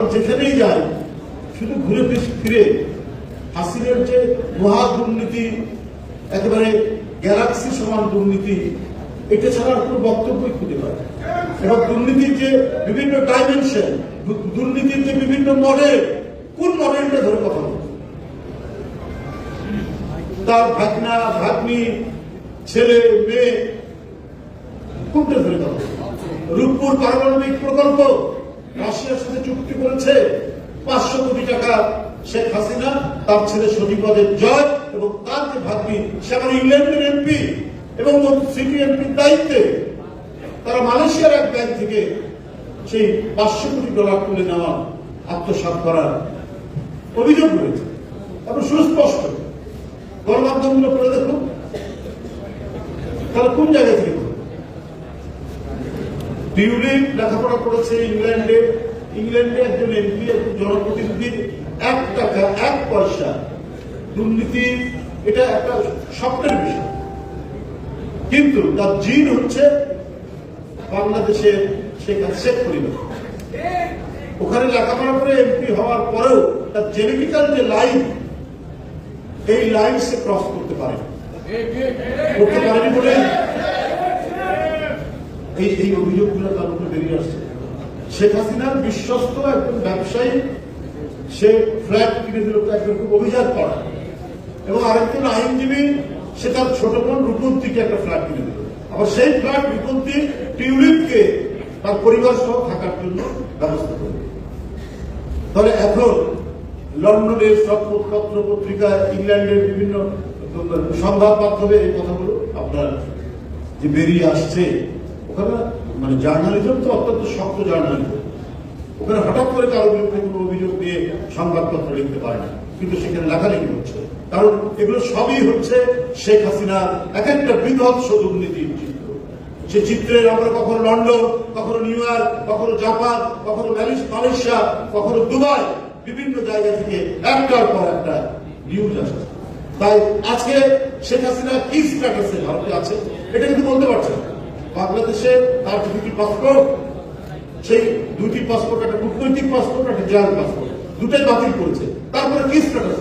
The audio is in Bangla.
যেখানেই যায় শুধু ঘুরে ফিরে হাসিনার যে মহা দুর্নীতি, একেবারে গ্যালাক্সি সমান দুর্নীতি, এটা ছাড়া কোনো বক্তব্যই খুঁজে পায়। এবং দুর্নীতির যে বিভিন্ন ডাইমেনশন, দুর্নীতির যে বিভিন্ন মডেল, কোন মডেলটা ধরে কথা বলছে? তার ভাগনা ভাগ্নি, ছেলে মেয়ে, কোনটা ধরে কথা বলছে? রূপপুর পারমাণবিক প্রকল্প রাশিয়ার সাথে চুক্তি করেছে 500 কোটি টাকা শেখ হাসিনা, তার ছেলে সজীবদের জয় এবং তার যে ভাগ্নি, সে আমার ইংল্যান্ডের এমপি এবং সিটি এমপির দায়িত্বে তারা মালয়েশিয়ার এক ব্যাংক থেকে সেই 500 কোটি ডলার তুলে নেওয়া, আত্মসাৎ করার অভিযোগ রয়েছে। এবং সুস্পষ্ট, গণমাধ্যমগুলো পড়ে দেখুন তারা কোন জায়গা থেকে বলবে। টিউলিপ লেখাপড়া করেছে ইংল্যান্ডে, একজন এমপি, একজন জনপ্রতিনিধির 1 টাকা 1 পয়সা দুর্নীতি, এটা একটা স্বপ্নের বিষয়। কিন্তু তার জিন হচ্ছে বাংলাদেশের শেখ পরিবার। ওখানে লেখাপড়া করে এমপি হওয়ার পরেও তার জেনেটিক্যাল যে লাইন, এই লাইন সে ক্রস করতে পারেনি বলে এই অভিযোগগুলো তার উপরে বেরিয়ে আসছে। শেখ হাসিনার বিশ্বস্ত একজন ব্যবসায়ী, সে ফ্ল্যাট কিনে দিল একজন খুব অভিজাত করা, এবং আরেকজন আইনজীবী, সে তার ছোট বোন রূপন্তীকে একটা ফ্ল্যাট কিনে দিল। আবার সেই ফ্ল্যাট রূপন্তী টিউলিপকে তার পরিবার সহ থাকার জন্য ব্যবস্থা করবে। তাহলে এখন লন্ডনের সব পত্র পত্রিকায়, ইংল্যান্ডের বিভিন্ন সংবাদ মাধ্যমে এই কথাগুলো আপনার যে বেরিয়ে আসছে, ওখানে মানে জার্নালিজম তো অত্যন্ত শক্ত জার্নালিজম। ওখানে হঠাৎ করে কারো বিরুদ্ধে কোনো অভিযোগ দিয়ে সংবাদপত্র লিখতে পারে না, কিন্তু সেখানে লেখালেখি হচ্ছে। কারণ এগুলো সবই হচ্ছে শেখ হাসিনার এক একটা বিধ্বংস দুর্নীতির চিত্র। সে চিত্রের আমরা কখনো লন্ডন, কখনো নিউ ইয়র্ক, কখনো জাপান, কখনো মালয়েশিয়া, কখনো দুবাই, বিভিন্ন জায়গা থেকে একটার পর একটা নিউজ আসছে। তাই আজকে শেখ হাসিনা কি স্ট্যাটাসে ভারতে আছে এটা কিন্তু বলতে পারছে না। বাংলাদেশে তার 2টি পাসপোর্ট, সেই 2টি পাসপোর্ট, একটা কূটনৈতিক পাসপোর্ট, একটা জেনারেল পাসপোর্ট, দুটাই বাতিল করেছে। তারপরে কি স্ট্যাটাস?